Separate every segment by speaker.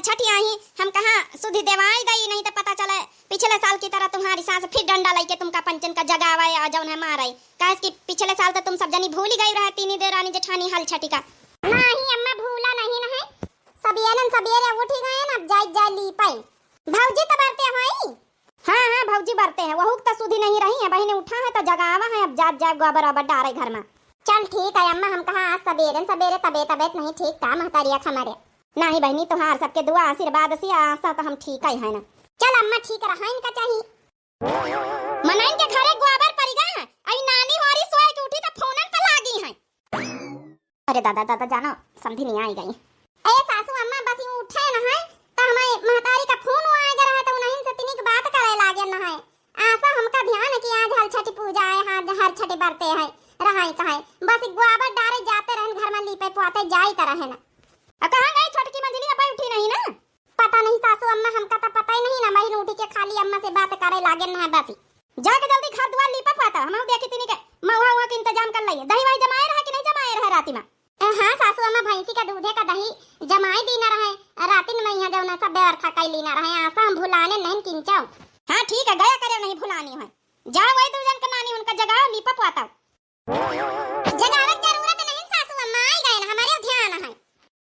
Speaker 1: हलछटिया ही हम कहाँ सुधी देवाई गई, नहीं तो पता चले पिछले साल की तरह तुम्हारी सास फिर डंडा लेके तुमका पंचन का जगावा या जौन है माराई। काहे कि पिछले साल तो तुम सब जनी भूल गई रहे तीनी देवरानी जेठानी हलछटी का।
Speaker 2: नहीं अम्मा भूला नहीं ना है, सबेरे उठ गए ना, अब जाई ली पाई। भौजी तो बरते हैं।
Speaker 1: हाँ भौजी बरते हैं, वहू तो सुधी नहीं रही है, बहने उठा है तो जगावा है, अब जात गोबर ओबर डारे घर में।
Speaker 2: चल ठीक है अम्मा, हम कहा आज सबेरे तबीयत नहीं ठीक था महतारिया हमारे।
Speaker 1: नहीं बहनी तुम्हार सबके दुआ आशीर्वाद से आशा तो हम ठीक ही है ना।
Speaker 2: चल अम्मा ठीक रहा इनका चाहिए।
Speaker 1: मनाइन के घरे गोबर पड़ गए हैं, आई नानी होरी सोए के उठी तो फोनन पे लागी है। अरे दादा जानो समझी नहीं आई गई।
Speaker 2: ए सासू अम्मा बस यूं उठे ना है तो हमारे महतारी का फोन आएगा रहा तो उन्हीं से तिनिक बात करे लागे ना है। आशा हमका ध्यान है कि आज हलछटी पूजा है, हां हर छठे बरते हैं रहाई कहां बस गोबर डारे जाते रहन घर में लीपे पोते जाई तरह है ना।
Speaker 1: कहां गई छोटकी मंजली, अब उठी नहीं ना?
Speaker 2: पता नहीं सासू अम्मा, हमका तो पता ही नहीं ना, मैं उठी के खाली अम्मा से बात करे लागे ना है बस।
Speaker 1: जाके जल्दी घर द्वार लीपा पाता, हम देखी तिनी के महुआ हुआ के इंतजाम कर लइए। दही वाई जमाए रहा कि नहीं जमाए रहा राती में?
Speaker 2: हां सासू अम्मा भैंसी का दूधे का दही जमाई दी ना रहे, रातिन में यहां जौना सब व्यवस्था कई ली ना रहे। आशा हम भुलाने नहीं किंचाओ।
Speaker 1: हां ठीक है, गया करे नहीं भुलानी है। जाओ वही दो जन का नानी उनका जगाओ लीपा पाता।
Speaker 2: जगावत जरूरत नहीं सासू अम्मा, आई गए ना हमारे ध्यान है।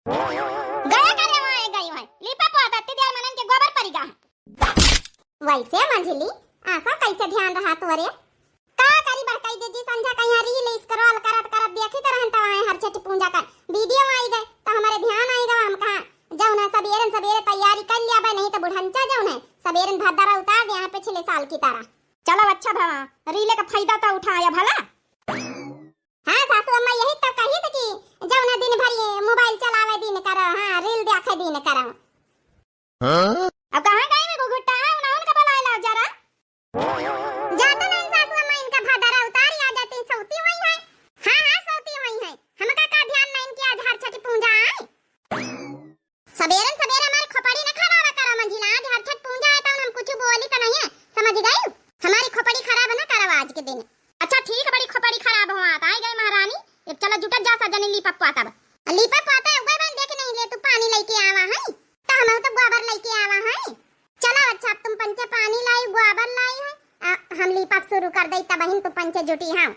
Speaker 1: गया करे वहां गई है लीपा पाता, तिदियार मनन के गोबर पड़ी गा।
Speaker 2: वैसे मंजली आशा कैसे ध्यान रहा तोरे? का करी बड़काई दीदी संझा कहीं रील स्क्रॉल करत देखी तो रहन तवा हर छठ पूजा का वीडियो आई गए तो हमारे ध्यान आई गवा। हम कहा जौना सबेरे तैयारी कर लिया बे, नहीं तो बुढ़ंचा जौन है सबेरे भद्दारा उतार दिया है पिछले साल की तरह।
Speaker 1: चलो अच्छा भवा, रीले का फायदा तो उठाया भला।
Speaker 2: हां सासू अम्मा यही तो कही थी कि जौना दिन भर ये मोबाइल चलावे दिन कर, हां रील देखे दिन कर।
Speaker 1: अब कहां गई में घुघुट्टा है, उन्होंने का बुलाए ला जरा।
Speaker 2: जाता नहीं सासू अम्मा, इनका भद्दारा उतार आ जाती सौती हुई है। हां सौती हुई है, हमका का ध्यान नहीं कि आज हर छठ पूजा है। सबेरे हमारी खोपड़ी न खराब करा मंजिला, आज हर छठ पूजा है तो हम कुछ बोली तो नहीं है, समझ गई? हमारी खोपड़ी खराब न करा आज के दिन।
Speaker 1: अच्छा ठीक है, बड़ी खोपड़ी खराब हुआ था आई गई महारानी। अब चलो जुटा जा सजनी लीपा पाता उगे बन देख नहीं ले तू पानी लेके आवा है तो हम तो गोबर लेके आवा है।
Speaker 2: चलो अच्छा तुम पंचे पानी लाई गोबर लाई है, हम लीपा शुरू कर दई तब बहन तू पंचे जुटी हां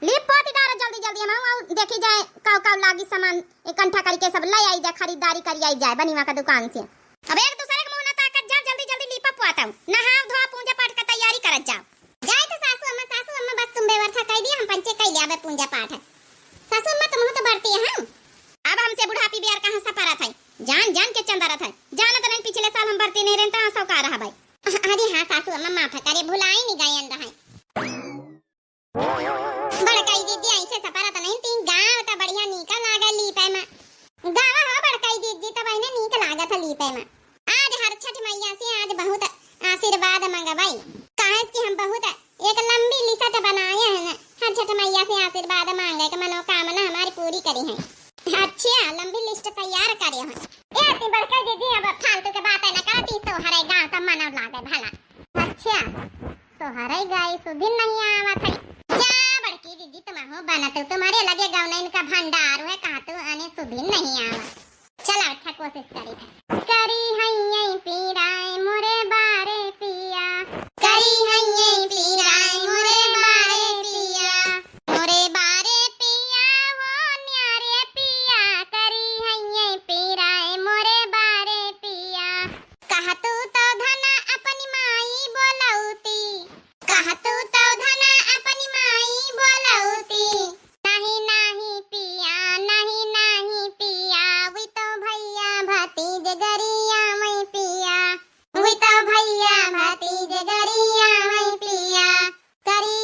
Speaker 1: लीप पोती डारे जल्दी हम देखी जाए काव लागी सामान इकट्ठा करके सब ले आई जाए, खरीदारी करी आई जाए बनीवा का दुकान से। अब एक दूसरे के मुंह ना ताकत जा, जल्दी लीपा पाता नहा धोआ पूजा पाठ का तैयारी करत जाओ।
Speaker 2: जाए तो सासू अम्मा बस तुम व्यवस्था कर दिया, हम पंचे कई लिया पूजा पाठ है। सासू अम्मा तुम तो बढ़ती है हम
Speaker 1: अब हमसे बुढ़ापी बियार कहां सपारा था, जान के चंदारा था, जाना तो नहीं पिछले साल हम बढ़ती नहीं रहता सौका रहा भाई।
Speaker 2: अरे हां सासू अम्मा माफ करे, भुलाई नहीं गई अंदर है। बड़काई दीदी ऐसे सपारा तो नहीं तीन गांव तो बढ़िया नीका लागा लीपे में। गावा हो बड़काई दीदी तो बहने नीक लागा था लीपे में। आज हर छठ मैया से आज बहुत आशीर्वाद मंगवाई, काहे कि हम बहुत एक लंबी लिस्ट बनाए हैं ना, हर छठ मैया से आशीर्वाद मांगे के मनोकामना हमारी पूरी करी है। अच्छा लंबी लिस्ट तैयार करे हैं। ए इतनी बड़काई दीदी अब फालतू के बातें न करती, सोहरे गांव तो मनव लागे भला। अच्छा सोहरे गाय सुदिन नहीं आवा था। जा बड़की दीदी तुम हो बनत तुम्हारे लगे गांव नहीं का भंडार है, कहा तू आने सुदिन नहीं आवा। चलो अच्छा कोशिश करी हइये पीराए मोरे बारे पिया, करी हइये पीराए मोरे बारे पिया, मोरे बारे पिया हो न्यारे पिया, करी हइये पीराए मोरे बारे पिया। कहा तू तो धना अपनी माई बोलौती, कहा तू तो धना अपनी माई बोलौती, नहीं पिया नहीं पिया, वी तो भैया भतीज गरिया मैं पिया, वी तो भैया भतीज गरिया मैं पिया, करी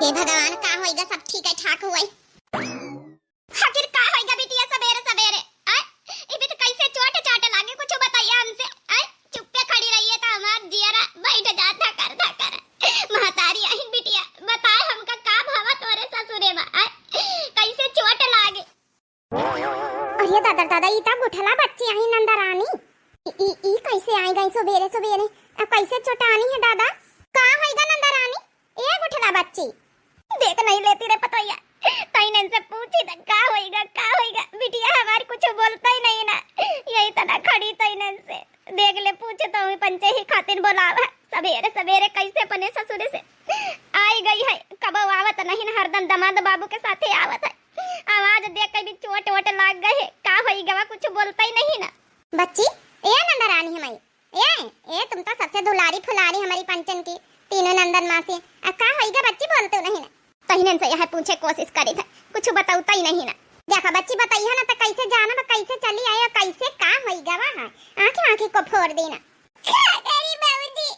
Speaker 2: हे भगवान का होएगा, सब ठीक है ठाक हुआ।
Speaker 1: आखिर का होएगा बिटिया सवेरे सवेरे? ई बिट कैसे चोट चाट लागे, कुछ बताइए हमसे। चुप्पे खड़ी रहिए तो हमार जियरा बैठ जाता कर महतारी आई बिटिया, बताए हमका का भावा तोरे ससुरे में कैसे चोट लागे?
Speaker 2: अरे दादा दादा, ई ता गुठला बच्ची आई नंदा रानी, ई कैसे आई गई सवेरे सवेरे? अब कैसे चोटानी है दादा? का होएगा नंदा रानी? ए गुठला बच्ची
Speaker 1: देख नहीं लेती रे पतोया, तईने से पूछी त का होएगा बिटिया हमार कुछ बोलता ही नहीं ना। यही तना खड़ी तईने से देख ले, पूछे तो ही पंचे ही खातिर बोलावा। सवेरे सवेरे कैसे अपने ससुर से आई गई है, कब आवत नहीं ना, हरदम दमाद बाबू के साथे आवत है। आवाज देख के भी चोट वोट लाग गए, का होएगा कुछ बोलता ही नहीं ना।
Speaker 2: बच्ची ए नंदा रानी हमारी, ए तुम तो सबसे दुलारी फुलारी हमारी पंचन की तीनों नंदन माँ से। अब का होएगा बच्ची, बोलते नहीं ना?
Speaker 1: तहीने से यह पूछे कोशिश करी था, कुछ बताऊता ही नहीं ना।
Speaker 2: देखा बच्ची बताइए ना, तो कैसे जाना, कैसे चली आई और कैसे का होएगा वहां? आंखें आंखें को फोड़ देना। गरीब बाबूजी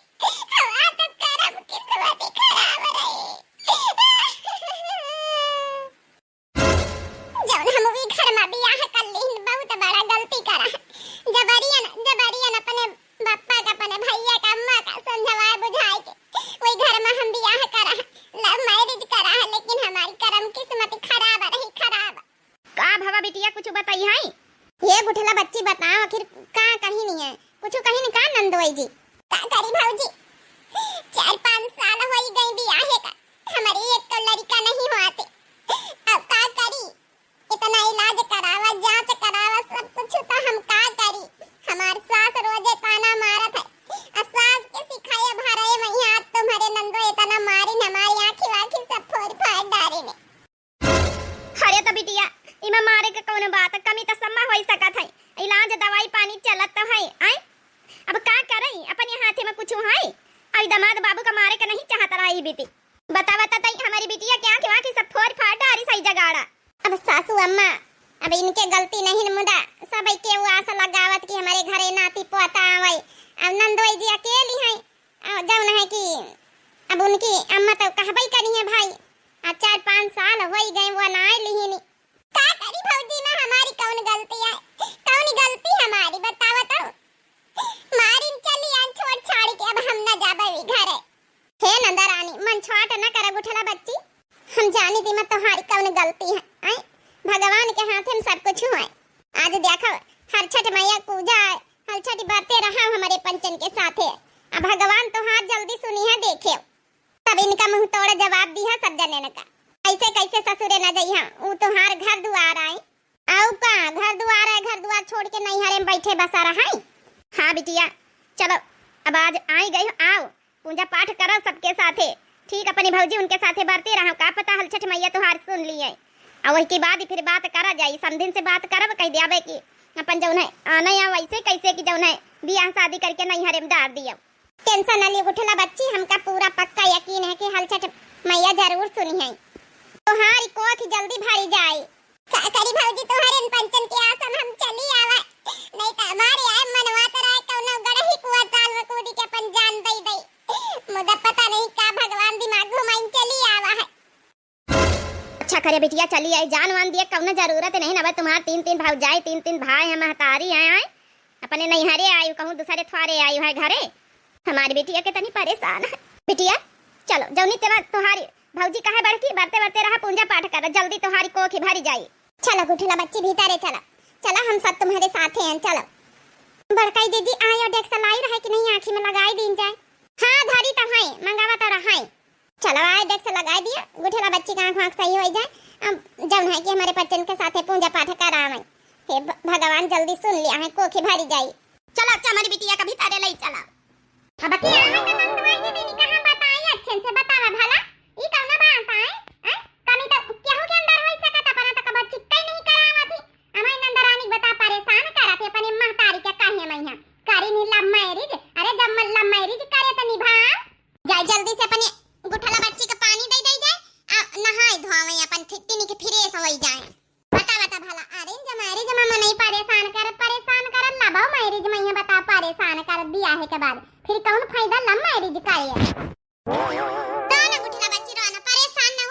Speaker 2: हवा तो करम किस्मत खराब रही। जब हम भी घर में बियाह कर ली, बहुत बड़ा गलती करा। जबरियन अपने बापा का, अपने भैया का, अम्मा का समझाए बुझाए के वही घर में हम बियाह करा, लव मैरिज करा, लेकिन हमारी करम किस्मत खराब रही, खराब।
Speaker 1: का भावा बिटिया कुछ बताई है?
Speaker 2: ये गुठला बच्ची बताओ, आखिर का कहीं नहीं है, कुछ कहीं नहीं का नंदोई जी? का करी भाऊजी, 4-5 साल हो गई बियाह का, हमारी एक तो लड़का नहीं हुआते। अब का करी, इतना इलाज करावा, जांच करावा, सब कुछ तो हम का करी? हमार सास रोजे ताना मारत है, सास के सिखाए भरे वही हाथ तुम्हारे नंदो इतना मारी, हमारी आंखी वाखी सब फोड़ फाड़ डारे ने।
Speaker 1: अरे तो बिटिया इमा मारे के कौन बात, कमी तो सम्मा होई सकत है, इलाज दवाई पानी चलत तो है। अब का करई, अपने हाथे में कुछ है? अब दमाद बाबू का मारे के नहीं चाहत रही बेटी, बतावा तई हमारी बिटिया क्या के वाकी सब फोड़ फाड़ डारी सही जगाड़ा।
Speaker 2: अब सासू अम्मा, अब इनके गलती नहीं मुदा, सब के वो आशा लगावत कि हमारे घरे नाती पोता आवे। अब नंदोई जी अकेली हैं, जौन है कि अब उनकी अम्मा तो कहबई करी है भाई। अब 4-5 साल हो गए वो ना ली नहीं, का करी भौजी में हमारी कौन गलती है? कौन गलती हमारी बतावा तो? मारिन चली आन छोड़ छाड़ी के, अब हम न जाबे घरे। हे नंदा रानी मन छोट न कर गुठला बच्ची, हम जानी दी मत तुम्हारी कौन गलती है। आई भगवान के हाथ में सब कुछ है। आज देखो हर छठ मैया पूजा है, हर छठ बरते रहा हमारे पंचन के साथ है। अब भगवान तो हाथ जल्दी सुनी है, देखे तब इनका मुंह तोड़ जवाब दिया सब जने ने का। ऐसे कैसे ससुरे न जइहा, वो तो हार घर दुआर आए, आओ का घर दुआर है, घर दुआर छोड़ के नहीं हरे में बैठे बसा रहा है।
Speaker 1: हाँ बिटिया चलो, अब आज आई गई, आओ पूजा पाठ करो सबके साथे, ठीक? अपनी भौजी उनके साथे बरते रहो, का पता हल छठ मैया तुहार सुन ली है, और वही के बाद फिर बात करा जाई, समधिन से बात करब, कह दियावे कि अपन जौन है आना या वैसे कैसे कि जौन है बियाह शादी करके नहीं हरे में डाल दिया।
Speaker 2: टेंशन न लिए गुठला बच्ची, हमका पूरा पक्का यकीन है कि हल छठ मैया जरूर सुनी है, तोहारी कोख जल्दी भरी जाए। का करी भौजी तोहरे पंचन के आसन हम चली आवे, नहीं त हमारे आए मनवा कराए कौनो गड़ही कुआ ताल में कूदी के अपन जान दई दई। मुदा पता नहीं का भगवान दिमाग घुमाइन चली आवा है।
Speaker 1: अच्छा करे बिटिया चली आई, जान वान दिए कौनो जरूरत नहीं ना, तुम्हार 3-3 भौजाई 3-3 भाई है, महतारी है, अपने नैहरे आई कहूँ दूसरे थ्वारे आई है घरे। हमारी बिटिया के तनी परेशान है। बिटिया चलो जौनी तेरा तुम्हारी भौजी कहे बड़की बरते बरते रहा पूजा पाठ कर, जल्दी तुम्हारी कोखी भरी जाई।
Speaker 2: चलो गुठला बच्ची भीतरे चला, चला हम सब तुम्हारे साथ हैं, चलो। बड़काई दीदी आई और डेक्स लाई रहे कि नहीं आँखी में लगाई दीन जाए? हाँ धरी तो है, मंगावा तो रहा है, चलो आए डेक्स लगाई दिया, गुठला बच्ची का आँख सही हो जाए। अब जौन है कि हमारे बच्चन के साथ पूजा पाठ करावे, हे भगवान जल्दी सुन लिया है, कोखी भरी जाई।
Speaker 1: चलो अच्छा हमारी बिटिया का भीतरे ले चला।
Speaker 2: अब क्या है ना नंदुआई दीदी कहां बताई अच्छे से बतावा भला, ई कौन बात है? कनी तो केहू के अंदर होई सकत, अपना तो कब चिट्टा नहीं करावा थी। हमारी नंदरानी बता परेशान करा थे अपने महतारी के काहे मैया करी नी लव मैरिज। अरे जब लव मैरिज करे तो निभा जाए, जल्दी से अपने गुठला बच्ची के पानी दे दे जाए, नहाए धोवे अपन ठिट्टी के फ्रेश होई जाए। बता भला अरेंज मैरिज में नहीं परेशान कर लव मैरिज में बता परेशान कर दिया है के बाद फिर कौन फायदा लव मैरिज करे? रोना गुठला बच्ची रोना, परेशान न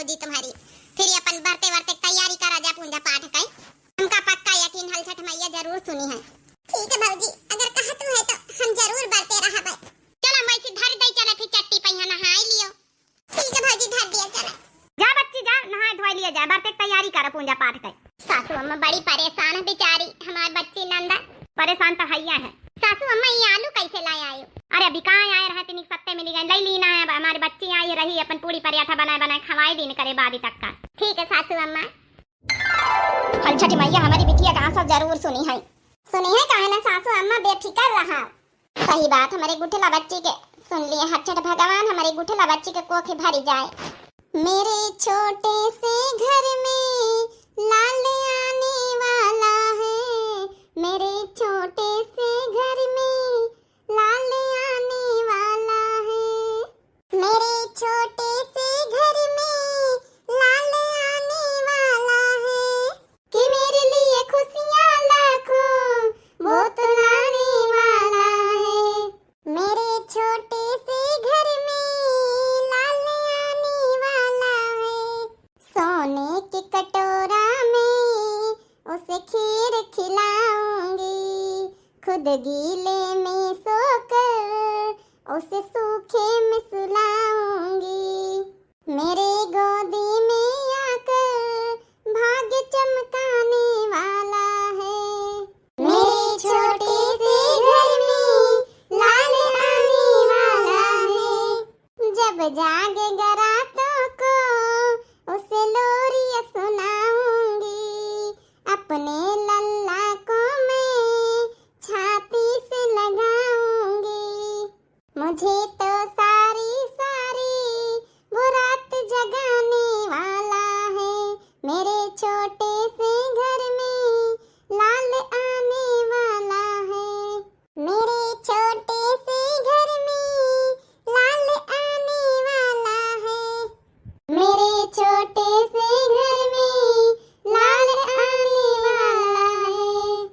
Speaker 2: भौजी तुम्हारी। फिर अपन बरते बरते तैयारी करा जा पूजा पाठ का। हमका पक्का यकीन हल छठ मैया जरूर सुनी है। ठीक है भौजी, अगर कहा तू है तो हम जरूर बरते रहबै। चलो मैं से धर दई, चला फिर चट्टी पहिया नहाई लियो। ठीक है भौजी, धर दिया। चला
Speaker 1: जा बच्ची जा, नहाए धोई लिया जा, बरते तैयारी कर पूजा पाठ का।
Speaker 2: सासू अम्मा बड़ी परेशान है बेचारी, हमारी बच्ची नंदा।
Speaker 1: परेशान तो हैया है।
Speaker 2: सासू अम्मा ये आलू कैसे लाए आयो?
Speaker 1: अरे अभी कहाँ आए रहे तीन सत्ते मिली गए, लई लीना है। हमारी बच्ची आई रही अपन पूरी पराठा बनाए खवाई दिन करे बाद तक का।
Speaker 2: ठीक है सासू अम्मा।
Speaker 1: हल छठी मैया हमारी बिटिया का सब जरूर सुनी है।
Speaker 2: सुनी है कहे ना सासू अम्मा, बेफिक्र रहा।
Speaker 1: सही बात, हमारे गुठला बच्ची के सुन लिए। हर छठ भगवान हमारी गुठला बच्ची के कोख भरी जाए।
Speaker 2: मेरे छोटे से घर में लाल आने वाला है, मेरे छोटे से घर में लाल आने वाला है, मेरे छोटे से घर में लाल आने वाला है, कि मेरे लिए खुशियाँ लाखों वो तो लाने वाला है, मेरे छोटे से घर में लाल आने वाला है, सोने के कटोरा में उसे खीर खिलाऊंगी, खुद गीले में सोकर उसे सूखे में सुलाऊंगी, मेरे गोदी में आकर भाग्य चमकाने वाला है, मेरे छोटे से घर में लाल आने वाला है, जब जागेगा रातों को उसे लोरियां सुनाऊंगी, अपने लल्ला को मैं छाती से लगाऊंगी, मुझे तो सारी सारी वो रात जगाने वाला है, मेरे छोटे से घर में लाल आने वाला है, मेरे छोटे से घर में लाल आने वाला है, मेरे छोटे से घर में लाल आने वाला है।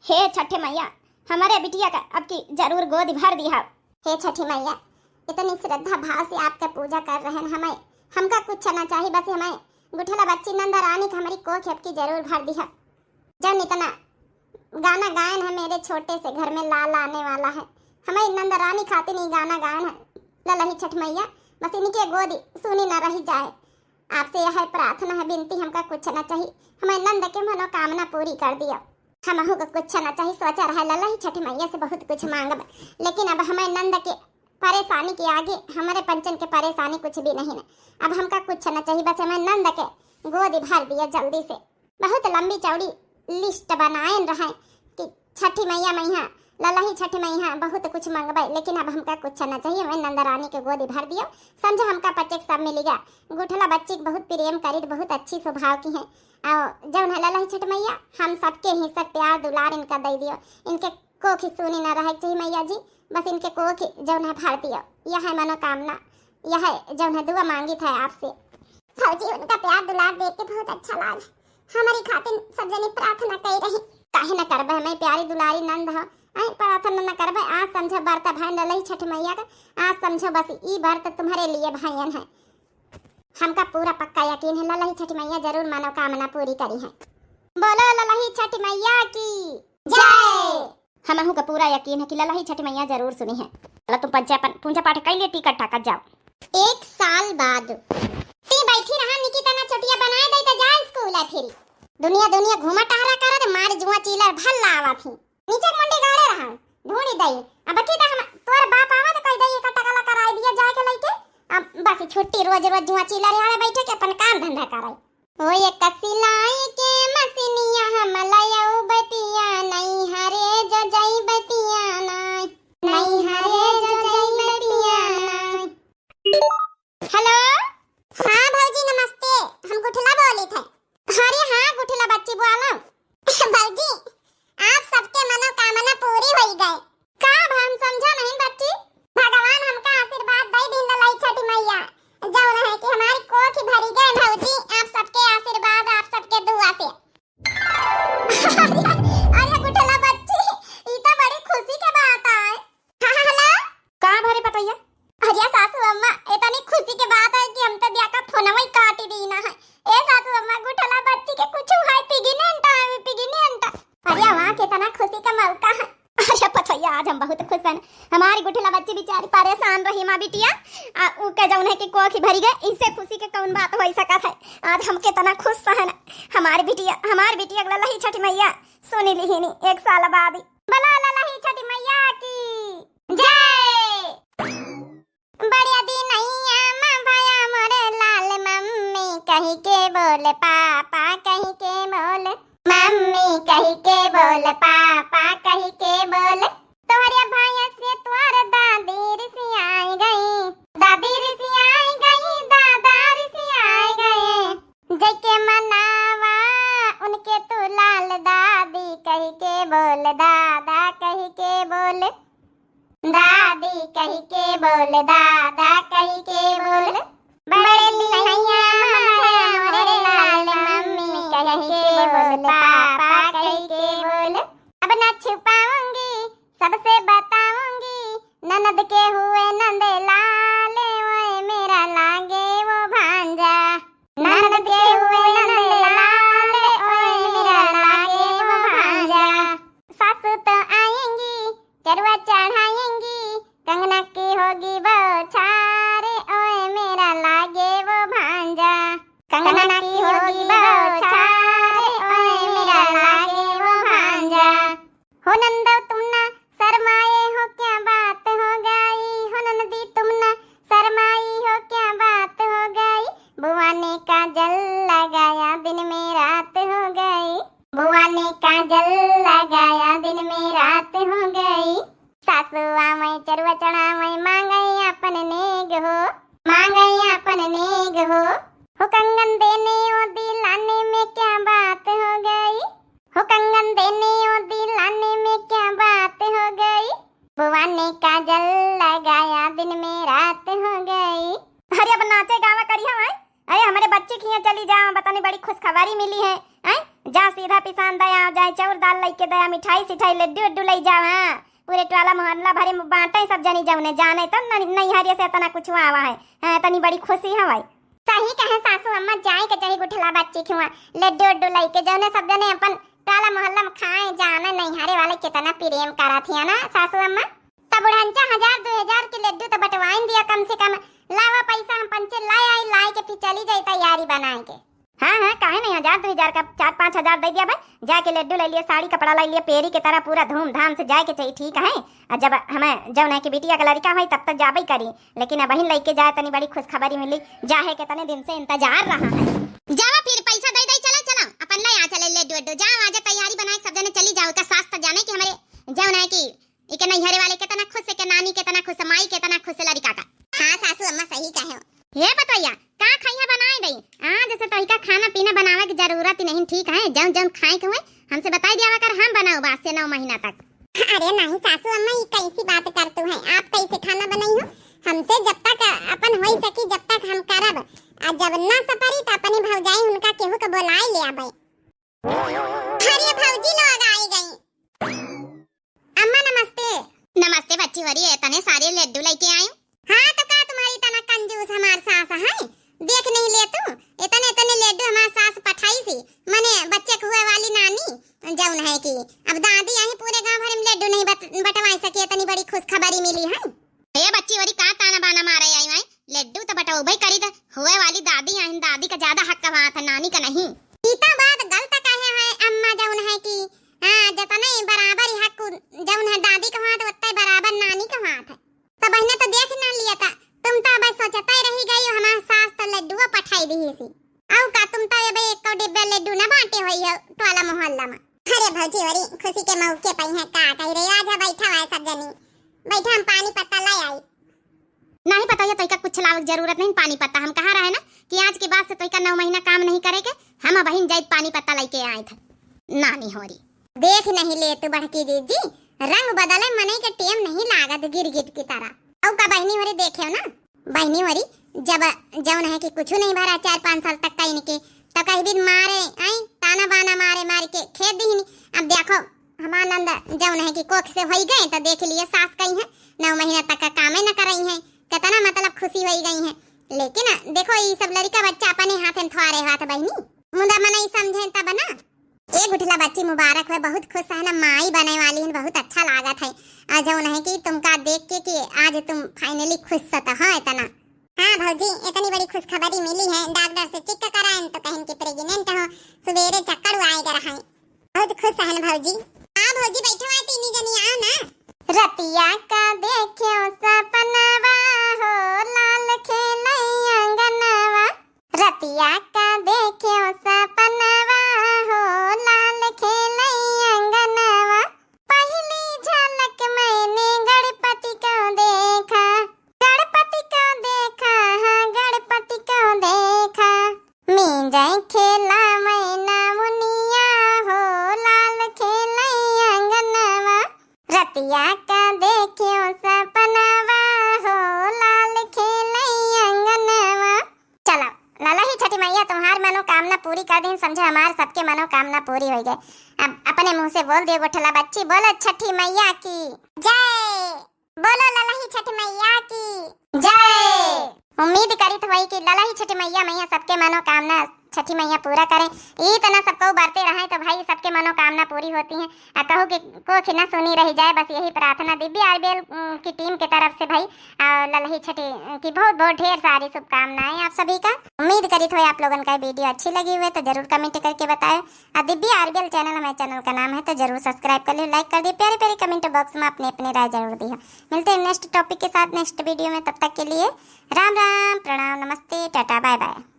Speaker 1: हे छठे मैया हमारे बिटिया का अब की जरूर गोद भर दिया।
Speaker 2: हे छठी मैया, इतनी श्रद्धा भाव से आपका पूजा कर रहे हैं, हमें हमका कुछ ना चाहिए, बस हमें गुठला बच्ची नंदा रानी का हमारी कोख अब की जरूर भर दिया। जब इतना गाना गायन है मेरे छोटे से घर में लाल आने वाला है, हमें नंदा रानी खाती नहीं गाना गायन है। ललही छठ मैया बस इनके गोदी सुनी न रही जाए, आपसे यह प्रार्थना है, विनती, हमका कुछ ना चाहिए, हमें नंद के मनोकामना पूरी कर दिया। हमहू को कुछ ना चाहिए, सोचा रहा ललही छठ मैया से बहुत कुछ मांगब, लेकिन अब हमें नंद के परेशानी के आगे हमारे पंचन के परेशानी कुछ भी नहीं है। अब हमका कुछ ना चाहिए, बस हमें नंद के गोदी भर दिया जल्दी से। बहुत लंबी चौड़ी लिस्ट बनाए रहे कि छठी मैया मैया ललही छठी मैया बहुत कुछ मंगवाई, लेकिन अब हमका कुछ ना चाहिए, हमें नंदा रानी के गोदी भर दियो। समझो हमका पचक सब मिल गया। गुठला बच्ची बहुत प्रेम करी, बहुत अच्छी स्वभाव की है, और जब ललही छठ मैया हम सबके हिस्सा प्यार दुलार इनका दे दियो। इनके कोख सुनी ना रहे चाहिए मैया जी, बस इनके कोख जौन है भर दियो। यह है मनोकामना, यह जौन है दुआ मांगी था आपसे। फौजी उनका प्यार दुलार देख के बहुत अच्छा लगा, हमारी खातिर सब जने प्रार्थना कर रही। काहे न करबे, हमें प्यारी दुलारी नंद है, आई प्रार्थना न करबे। आज समझो व्रत भाई ललही छठ मैया का, आज समझो बस ई व्रत तुम्हारे लिए भाईयन है। हमका पूरा पक्का यकीन है ललही छठ मैया जरूर मनोकामना पूरी करी है। बोलो ललही छठ मैया की जय।
Speaker 1: हमहू का पूरा यकीन है कि ललही छठ मैया जरूर सुनी है। चलो तुम पूजा पाठ कर लिए, टिकट ठाकर जाओ।
Speaker 2: 1 साल बाद ती बैठी रहा, निकिता ना छोटिया बनाए दई त जा स्कूल है। फिर दुनिया घूमा टहरा कर दे, मार जुआ चिलर भल्ला आवा थी नीचे मंडी गाड़े रहा ढूंढी दई। अब की हम तोर बाप आवा तो कह दई एक टकला कराई दिया जाए के लइके। अब बस छुट्टी रोज जुआ चिलर वाले बैठे के अपन काम धंधा कराई। ओ ये कसिलाई के मसिनिया हम लयऊ बतिया नहीं हरे जो जई बतिया नहीं हरे जो जई बतिया। हेलो, हाँ भौजी नमस्ते, हम गुठला बोली थे। अरे हाँ गुठला बच्ची बोलो। भौजी आप सबके मनोकामना पूरी हो गए। का हम समझा नहीं बच्ची, भगवान हमका आशीर्वाद दे दिन लई छठी मैया जो रहे कि हमारी कोख भरी गए। भौजी आप सबके आशीर्वाद, आप सबके दुआ से। अरे गुठला बच्ची ई तो बड़ी खुशी के बात है। हाँ हेलो,
Speaker 1: का भरे पतैया?
Speaker 2: अरे सासू अम्मा इतनी खुशी के बात है कि हम तो दिया का फोनवा ही काट दी
Speaker 1: गुठला बच्ची बेचारी परेशान रही माँ बिटिया ऊ के जौन है कि कोखी भरी गए इससे खुशी के कौन बात हो सकत है। आज हम कितना खुश सहन हमारी बिटिया ललही छठी मैया सुनी लिहिनी 1 साल बाद बला ललही छठी मैया की जय। बढ़िया दिन नैया माँ भया मोरे लाल मम्मी कही के बोले पापा कही के बोले मम्मी कही के बोले पापा कही के बोले तोहरे भैया से तोर दादी ऋषि आई गई दादी ऋषि आई गई दादा ऋषि आई गए जैके मनावा उनके तू लाल दादी कही के बोले दादा कही के बोले दादी कही के बोले दादा कही के बोले बड़े लिया मोरे लाल मम्मी कही के बोले पापा कही के बोले अब न छुपाऊंगी सबसे बताऊंगी ननद के हुए नंद लाले ओए मेरा लागे वो भांजा ननद के हुए नंद लाले ओए मेरा लागे वो भांजा सासू तो आएंगी चरवा चढ़ाएंगी कंगना की होगी बौछारे ओए मेरा लागे वो भांजा कंगना की होगी बौछारे ओए मेरा लागे वो भांजा हो नंदो तुम ना शर्माए हो क्या बात हो गई हो नंदी तुम ना शर्माई हो क्या बात हो गई बुआ ने काजल लगाया दिन में रात हो गई बुआ ने काजल लगाया दिन में रात हो गई सासू आमई चरवा चढ़ावई मांगई अपन नेग हो कंगन देने ओ दिलाने में क्या बात हो गई हो कंगन देने ओ दिलाने में क्या बात हो गई बुआ ने काजल लगाया दिन में रात हो गई। अरे अब नाचे गावा करिया है अरे हमारे बच्चे की चली जाओ बताने बड़ी खुशखबरी मिली है जा सीधा पिसान दया जाए चाउर दाल लेके दया मिठाई सिठाई लड्डू लई जाओ। हाँ पूरे टोला मोहल्ला भरे बांटे सब जनी जौने जाने तब नहीं हरिया से तना कुछ आवा है तनी बड़ी खुशी हवाई सही कहे सासू अम्मा जाए के चाहे गुठला बच्ची खुआ लड्डू लई के जौने सब जने अपन टोला मोहल्ला में खाए जाना नहीं हारे वाले कितना प्रेम करा थिया ना सासू अम्मा तब बुढ़ांचा 1000-2000 के लड्डू तो बटवाइन दिया कम से कम लावा पैसा हम पंचे लाई के फिर चली जाई तैयारी बनाए के। हाँ काहे नहीं 1000-2000 का 4-5 हजार दे दिया भाई जाके लड्डू ले लिए साड़ी कपड़ा ले लिए पेरी की तरह पूरा धूमधाम से जाए के चाहिए ठीक है। और जब हमें जब नहीं की बिटिया का लड़का हुई तब तक जाबे करी लेकिन अब बहन लेके जाए तनी बड़ी खुशखबरी मिली जाहे के तने दिन से इंतजार रहा है जावा फिर पैसा दे चला अपन ले आ चले लड्डू जाओ आज तैयारी बनाए सब जने चली जाओ का सास तो जाने की हमारे जौन है की इके नहीं हरे वाले कितना खुश है के नानी कितना खुश है माई कितना खुश है लड़का का। हाँ सासू अम्मा सही कहे ये बताइया का खैया बनाए दई आज से तो इका खाना पीना बनावे की जरूरत ही नहीं ठीक है जौन खाए के हुए हमसे बताई दिया कर हम बनाओ बाद से 9 महीना तक। अरे नहीं सासू अम्मा ये कैसी बात करतू है आप कैसे खाना बनाई हो हमसे जब तक अपन होई सकी जब तक हम करब आ जब ना सपरी त अपनी भौजाई उनका केहू के बुलाए ले आबे। अरे भौजी लोग आई गई अम्मा नमस्ते। नमस्ते बच्ची वरी इतने सारे लड्डू लेके आई। हाँ तो का तुम्हारी तना कंजूस हमार सास है देख नहीं ले तू इतने लड्डू हमार सास पठाई सी मने बच्चे हुए वाली नानी जौन है की अब दादी यही पूरे गांव भर में लड्डू नहीं बटवाई सके इतनी बड़ी खुशखबरी मिली है। ये बच्ची वरी का ताना बाना मारे आई है लड्डू तो बटाओ भाई करी तो हुए वाली दादी है दादी का ज्यादा हक का था नानी का नहीं पीता बात गलत कहे है अम्मा जौन है की हां जतने बराबर हक जौन है दादी का हाथ उतना बराबर नानी का हाथ है तो बहने तो देख ना लिया था तुम तो बस सोचता ही रही गई हमार सास तो लड्डू पठाई दी सी औ का तुम तो ये एक डिब्बे लड्डू ना बांटे होई है टोला मोहल्ला में। अरे भौजी वरी खुशी के मौके पे है का कह रे आज बैठा है सब जनी बैठा हम पानी पत्ता ले आई नहीं पता है तो का कुछ लावे जरूरत नहीं पानी पत्ता हम कहा रहे ना कि आज के बाद से तो का 9 महीना काम नहीं करेगे हम बहन जाई पानी पत्ता लेके आए थे नानी होरी देख नहीं ले तू बढ़की जी रंग बदले मने के टेम नहीं लागत गिरगिट की तरह औ का बहनी होरी देखे ना बहनी होरी जब जौन है कि कुछ नहीं भरा 4-5 साल तक कहीं के तो कहीं भी मारे आई ताना बाना मारे के खेत दी अब देखो हमार नंदा जौन है कि कोख से होई गए तो देख लिए सास कहीं है 9 महीना तक का काम न कर रही है कितना मतलब खुशी होई गई है लेकिन देखो ये सब लड़का बच्चा अपने हाथ में थोड़े हाथ बहनी मुंडा मना ही समझे तब ना
Speaker 2: गुठला बच्ची मुबारक है, बहुत खुश है ना, माई बने वाली है, बहुत अच्छा लागत है। आज उन्हें कि तुमका देख के कि आज तुम फाइनली खुश सत है इतना। हाँ भौजी, इतनी बड़ी खुशखबरी मिली है, डॉक्टर से चेक कराएं तो कहें कि प्रेग्नेंट हो, सवेरे चक्कर आएगा रहा, बहुत खुश है भौजी। हाँ भौजी बैठो, आए तीन जनी आओ ना। रतिया का देखियो सपनावा हो, लाल खेलै अंगनवा। रतिया का देखियो सपनावा हो, लाल खेलै अंगनवा। पहली झलक मैंने गणपति को देखा, गणपति को देखा, हाँ गणपति को देखा। मींजै खेला मैना मुनिया हो, लाल खेलै अंगनवा। रतिया का देखियो सपनावा हो, लाल खेलै अंगनवा। चलो लाला ही छठी मैया तुम्हार मनोकामना पूरी कर दिन, समझे हमार सबके मनोकामना पूरी हो गई। अब अपने मुंह से बोल दियो गोठला बच्ची, बोलो छठी मैया की जय, बोलो लाला ही छठी मैया की जय। उम्मीद करी तो वही कि लाला ही छठी मैया सबके मनोकामना छठी मैया पूरा करें। ई तना सबको बढ़ते रहे तो भाई सबके मनोकामना पूरी होती है। कहो कि को खिना सुनी रह जाए, बस यही प्रार्थना दिव्य आरबीएल की टीम की तरफ से भाई ललही छठी की बहुत बहुत ढेर सारी शुभकामनाएं आप सभी का। उम्मीद करी तो आप लोगों का वीडियो अच्छी लगी हुई तो जरूर कमेंट करके बताएं। दिव्य आरबीएल चैनल हमारे चैनल का नाम है, तो जरूर सब्सक्राइब कर लो, लाइक कर दिए, प्यारे प्यारे कमेंट बॉक्स में अपनी अपनी राय जरूर दी है। मिलते हैं नेक्स्ट टॉपिक के साथ नेक्स्ट वीडियो में, तब तक के लिए राम राम, प्रणाम, नमस्ते, टाटा, बाय बाय।